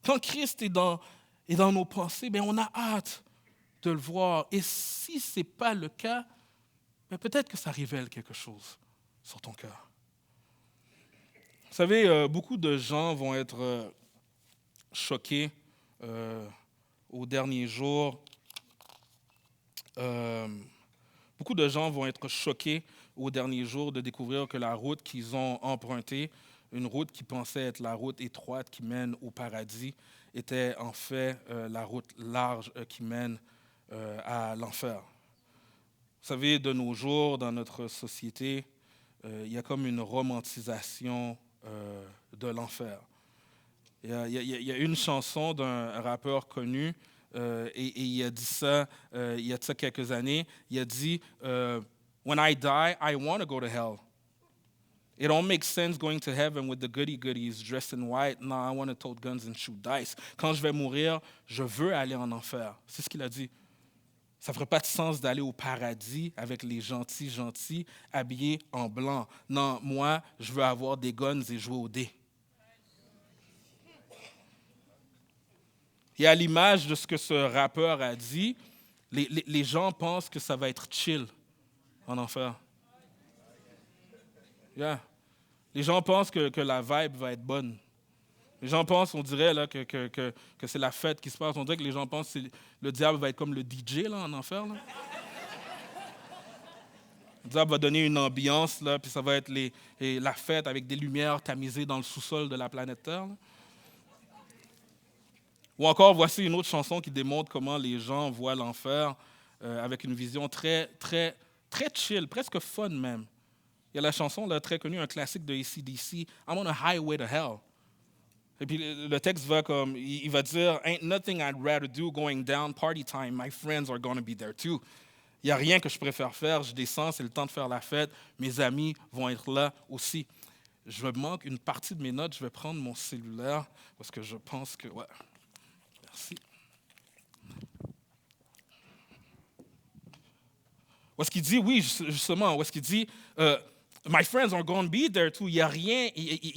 Quand Christ est dans nos pensées, bien, on a hâte de le voir. Et si ce n'est pas le cas, bien, peut-être que ça révèle quelque chose sur ton cœur. Vous savez, beaucoup de gens vont être choqués aux derniers jours. Beaucoup de gens vont être choqués aux derniers jours de découvrir que la route qu'ils ont empruntée, une route qui pensait être la route étroite qui mène au paradis, était en fait la route large qui mène à l'enfer. Vous savez, de nos jours, dans notre société, il y a comme une romantisation de l'enfer. Il y a une chanson d'un rappeur connu, et il a dit ça il y a de ça quelques années. Il a dit « When I die, I want to go to hell. It don't make sense going to heaven with the goodies dressed in white. No, I want to tote guns and shoot dice. Quand je vais mourir, je veux aller en enfer. » C'est ce qu'il a dit. Ça ne ferait pas de sens d'aller au paradis avec les gentils, habillés en blanc. Non, moi, je veux avoir des guns et jouer aux dés. Et à l'image de ce que ce rappeur a dit, les gens pensent que ça va être chill en enfer. Yeah. Les gens pensent que la vibe va être bonne. Les gens pensent, on dirait là, que c'est la fête qui se passe. On dirait que les gens pensent que le diable va être comme le DJ là, en enfer. Là. Le diable va donner une ambiance, là, puis ça va être la fête avec des lumières tamisées dans le sous-sol de la planète Terre. Là. Ou encore, voici une autre chanson qui démontre comment les gens voient l'enfer avec une vision très, très, très chill, presque fun même. Il y a la chanson là, très connue, un classique de AC/DC, « I'm on a highway to hell ». Et puis le texte va comme, il va dire « Ain't nothing I'd rather do going down, party time, my friends are gonna be there too ». Il n'y a rien que je préfère faire, je descends, c'est le temps de faire la fête, mes amis vont être là aussi. Je me manque une partie de mes notes, je vais prendre mon cellulaire parce que je pense que... Ouais. Merci. Où est-ce qu'il dit, oui, justement, où est-ce qu'il dit, my friends are going to be there too. Il n'y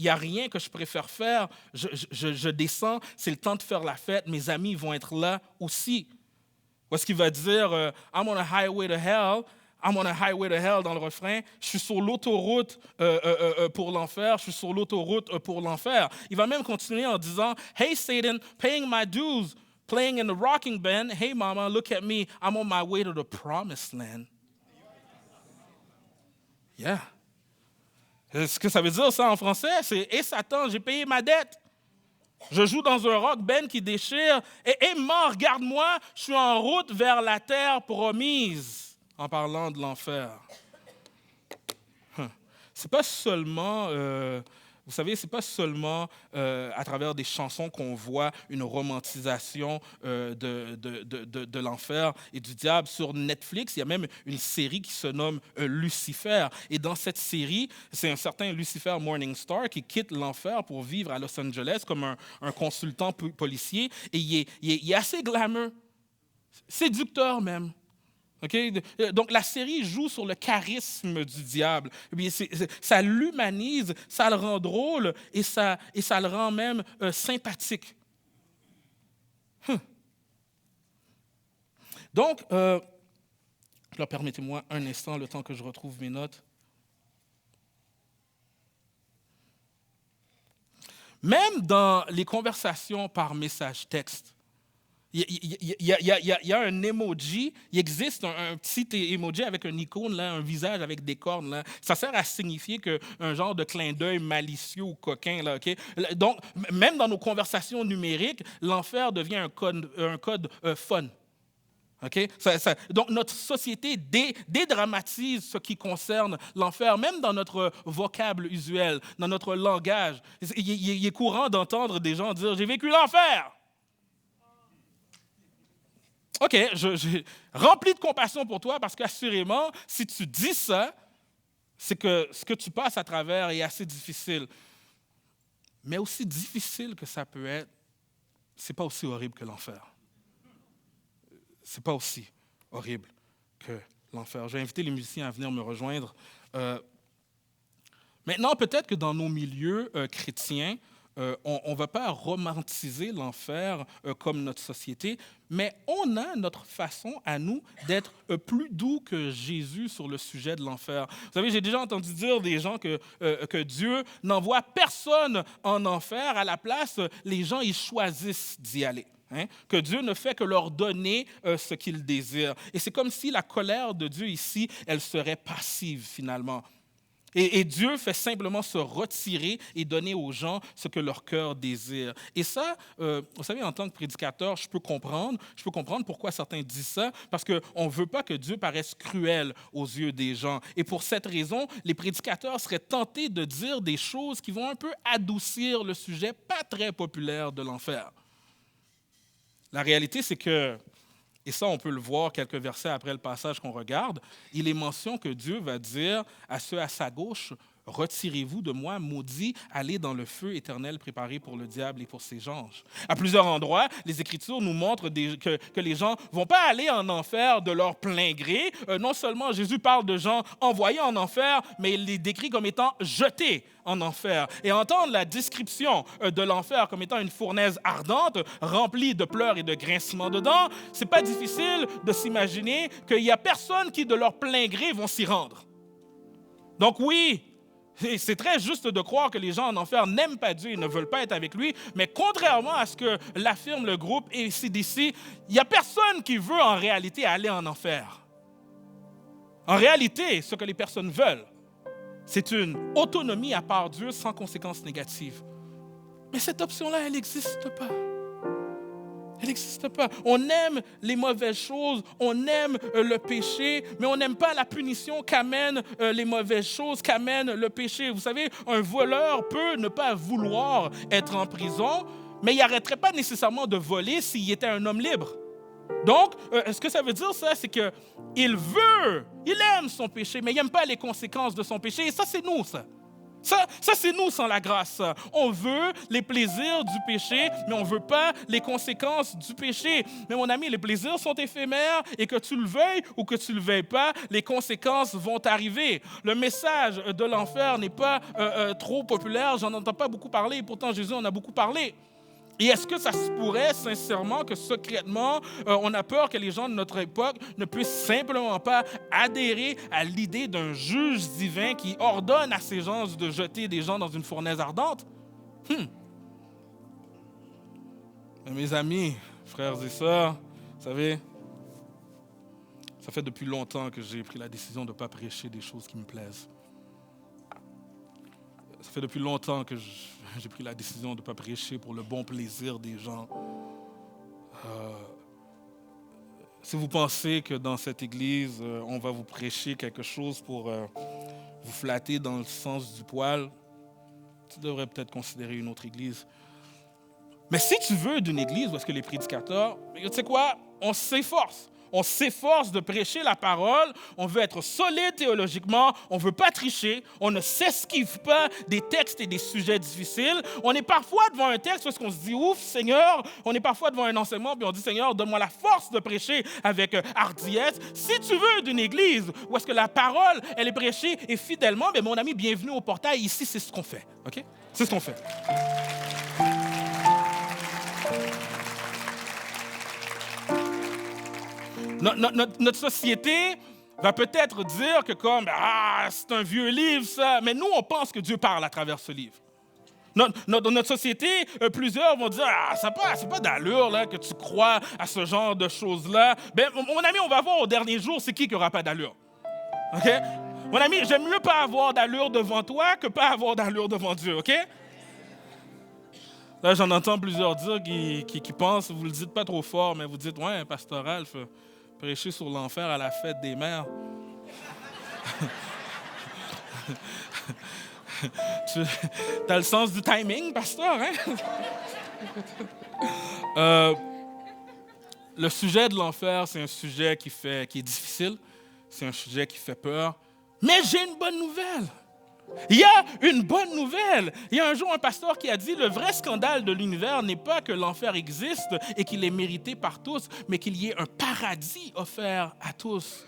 a rien que je préfère faire. Je descends, c'est le temps de faire la fête. Mes amis vont être là aussi. Où est-ce qu'il va dire, I'm on a highway to hell. I'm on a highway to hell dans le refrain. Je suis sur l'autoroute pour l'enfer. Je suis sur l'autoroute pour l'enfer. Il va même continuer en disant, hey Satan, paying my dues, playing in the rocking band. Hey mama, look at me. I'm on my way to the promised land. Yeah. Ce que ça veut dire, ça, en français, c'est « Hé, Satan, j'ai payé ma dette. Je joue dans un rock band qui déchire. Et mort, regarde-moi, je suis en route vers la terre promise. » En parlant de l'enfer. C'est pas seulement... vous savez, ce n'est pas seulement à travers des chansons qu'on voit une romantisation de l'enfer et du diable. Sur Netflix, il y a même une série qui se nomme Lucifer. Et dans cette série, c'est un certain Lucifer Morningstar qui quitte l'enfer pour vivre à Los Angeles comme un consultant policier. Et il est assez glamour, séducteur même. Okay? Donc, la série joue sur le charisme du diable. Ça l'humanise, ça le rend drôle et ça le rend même sympathique. Donc, permettez-moi un instant, le temps que je retrouve mes notes. Même dans les conversations par message texte, il y a un emoji, il existe un petit emoji avec un icône, là, un visage avec des cornes. Là. Ça sert à signifier qu'un genre de clin d'œil malicieux ou coquin. Là, okay? Donc, même dans nos conversations numériques, l'enfer devient un code fun. Okay? Donc, notre société dédramatise ce qui concerne l'enfer, même dans notre vocable usuel, dans notre langage. Il est courant d'entendre des gens dire « J'ai vécu l'enfer ». OK, j'ai rempli de compassion pour toi parce qu'assurément, si tu dis ça, c'est que ce que tu passes à travers est assez difficile. Mais aussi difficile que ça peut être, c'est pas aussi horrible que l'enfer. C'est pas aussi horrible que l'enfer. J'ai invité les musiciens à venir me rejoindre. Maintenant, peut-être que dans nos milieux chrétiens, on ne va pas romantiser l'enfer comme notre société, mais on a notre façon à nous d'être plus doux que Jésus sur le sujet de l'enfer. Vous savez, j'ai déjà entendu dire des gens que Dieu n'envoie personne en enfer. À la place, les gens, ils choisissent d'y aller. Hein? Que Dieu ne fait que leur donner ce qu'ils désirent. Et c'est comme si la colère de Dieu ici, elle serait passive finalement. Et Dieu fait simplement se retirer et donner aux gens ce que leur cœur désire. Et ça, vous savez, en tant que prédicateur, je peux comprendre pourquoi certains disent ça, parce qu'on ne veut pas que Dieu paraisse cruel aux yeux des gens. Et pour cette raison, les prédicateurs seraient tentés de dire des choses qui vont un peu adoucir le sujet pas très populaire de l'enfer. La réalité, c'est que, et ça, on peut le voir quelques versets après le passage qu'on regarde, il est mention que Dieu va dire à ceux à sa gauche, « Retirez-vous de moi, maudits, allez dans le feu éternel préparé pour le diable et pour ses anges. » À plusieurs endroits, les Écritures nous montrent que les gens ne vont pas aller en enfer de leur plein gré. Non seulement Jésus parle de gens envoyés en enfer, mais il les décrit comme étant jetés en enfer. Et entendre la description de l'enfer comme étant une fournaise ardente, remplie de pleurs et de grincements de dents, c'est pas difficile de s'imaginer qu'il n'y a personne qui, de leur plein gré, vont s'y rendre. Donc oui, c'est très juste de croire que les gens en enfer n'aiment pas Dieu et ne veulent pas être avec lui, mais contrairement à ce que l'affirme le groupe AC/DC, il n'y a personne qui veut en réalité aller en enfer. En réalité, ce que les personnes veulent, c'est une autonomie à part Dieu sans conséquences négatives. Mais cette option-là, elle n'existe pas. Elle n'existe pas. On aime les mauvaises choses, on aime le péché, mais on n'aime pas la punition qu'amènent les mauvaises choses, qu'amène le péché. Vous savez, un voleur peut ne pas vouloir être en prison, mais il n'arrêterait pas nécessairement de voler s'il était un homme libre. Donc, ce que ça veut dire, ça, c'est qu'il aime son péché, mais il n'aime pas les conséquences de son péché. Et ça, c'est nous, ça. Ça, c'est nous sans la grâce. On veut les plaisirs du péché, mais on ne veut pas les conséquences du péché. Mais mon ami, les plaisirs sont éphémères et que tu le veuilles ou que tu ne le veuilles pas, les conséquences vont arriver. Le message de l'enfer n'est pas trop populaire, j'en entends pas beaucoup parler, et pourtant Jésus en a beaucoup parlé. Et est-ce que ça se pourrait sincèrement que secrètement, on a peur que les gens de notre époque ne puissent simplement pas adhérer à l'idée d'un juge divin qui ordonne à ces gens de jeter des gens dans une fournaise ardente? Mes amis, frères et sœurs, vous savez, ça fait depuis longtemps que j'ai pris la décision de ne pas prêcher des choses qui me plaisent. Ça fait depuis longtemps que j'ai pris la décision de ne pas prêcher pour le bon plaisir des gens. Si vous pensez que dans cette église, on va vous prêcher quelque chose pour vous flatter dans le sens du poil, tu devrais peut-être considérer une autre église. Mais si tu veux d'une église où est-ce que les prédicateurs, tu sais quoi, on s'efforce. On s'efforce de prêcher la parole, on veut être solide théologiquement, on ne veut pas tricher, on ne s'esquive pas des textes et des sujets difficiles. On est parfois devant un texte parce qu'on se dit « Ouf, Seigneur », on est parfois devant un enseignement puis on dit « Seigneur, donne-moi la force de prêcher avec hardiesse ». Si tu veux d'une église où est-ce que la parole, elle est prêchée et fidèlement, bien, mon ami, bienvenue au portail, ici, c'est ce qu'on fait. OK? C'est ce qu'on fait. Notre société va peut-être dire que comme c'est un vieux livre ça, mais nous on pense que Dieu parle à travers ce livre. Dans notre société, plusieurs vont dire c'est pas d'allure là que tu crois à ce genre de choses là. Ben mon ami, on va voir au dernier jour c'est qui aura pas d'allure. OK? Mon ami, j'aime mieux pas avoir d'allure devant toi que pas avoir d'allure devant Dieu, OK? Là, j'en entends plusieurs dire qui pensent, vous le dites pas trop fort, mais vous dites ouais, pasteur Ralph, prêcher sur l'enfer à la fête des mères. Tu as le sens du timing, pasteur, hein? Le sujet de l'enfer, c'est un sujet qui est difficile, c'est un sujet qui fait peur. Mais j'ai une bonne nouvelle. Il y a une bonne nouvelle. Il y a un jour un pasteur qui a dit, le vrai scandale de l'univers n'est pas que l'enfer existe et qu'il est mérité par tous, mais qu'il y ait un paradis offert à tous.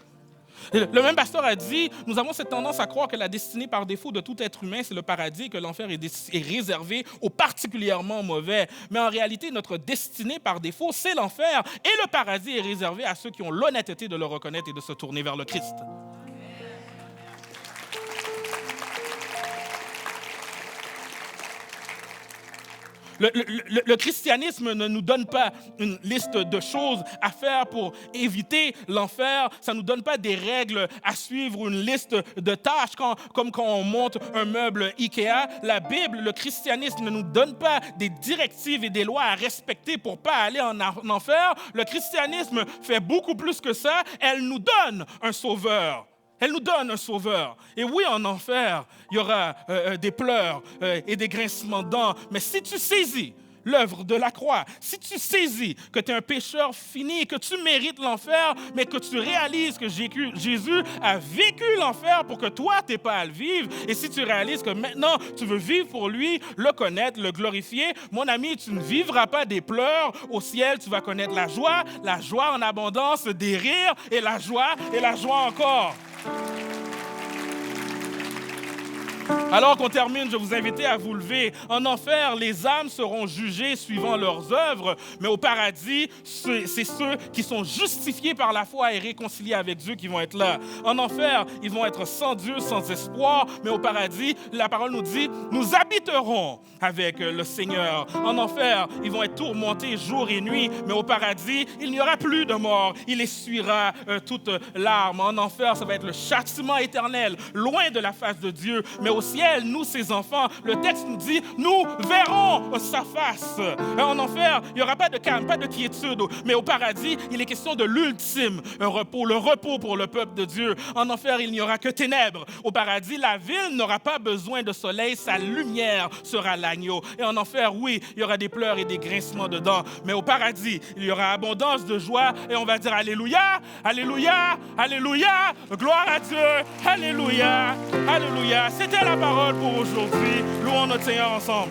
Le même pasteur a dit, nous avons cette tendance à croire que la destinée par défaut de tout être humain, c'est le paradis et que l'enfer est réservé aux particulièrement mauvais. Mais en réalité, notre destinée par défaut, c'est l'enfer et le paradis est réservé à ceux qui ont l'honnêteté de le reconnaître et de se tourner vers le Christ. Le christianisme ne nous donne pas une liste de choses à faire pour éviter l'enfer. Ça ne nous donne pas des règles à suivre ou une liste de tâches comme quand on monte un meuble Ikea. La Bible, le christianisme ne nous donne pas des directives et des lois à respecter pour ne pas aller en enfer. Le christianisme fait beaucoup plus que ça. Elle nous donne un sauveur. Elle nous donne un sauveur. Et oui, en enfer, il y aura des pleurs et des grincements de dents. Mais si tu saisis l'œuvre de la croix, si tu saisis que tu es un pécheur fini, que tu mérites l'enfer, mais que tu réalises que Jésus a vécu l'enfer pour que toi, tu n'aies pas à le vivre, et si tu réalises que maintenant, tu veux vivre pour lui, le connaître, le glorifier, mon ami, tu ne vivras pas des pleurs au ciel, tu vas connaître la joie en abondance, des rires et la joie encore. Alors qu'on termine, je vous invite à vous lever. En enfer, les âmes seront jugées suivant leurs œuvres, mais au paradis, c'est ceux qui sont justifiés par la foi et réconciliés avec Dieu qui vont être là. En enfer, ils vont être sans Dieu, sans espoir, mais au paradis, la parole nous dit, nous habiterons avec le Seigneur. En enfer, ils vont être tourmentés jour et nuit, mais au paradis, il n'y aura plus de mort. Il essuiera toute larme. En enfer, ça va être le châtiment éternel, loin de la face de Dieu, mais au ciel, nous, ses enfants, le texte nous dit, nous verrons sa face. En enfer, il n'y aura pas de calme, pas de quiétude, mais au paradis, il est question de l'ultime repos, le repos pour le peuple de Dieu. En enfer, il n'y aura que ténèbres. Au paradis, la ville n'aura pas besoin de soleil, sa lumière sera l'agneau. Et en enfer, oui, il y aura des pleurs et des grincements de dents, mais au paradis, il y aura abondance de joie et on va dire Alléluia, Alléluia, Alléluia, gloire à Dieu, Alléluia, Alléluia. C'était la parole pour aujourd'hui. Louons notre Seigneur ensemble.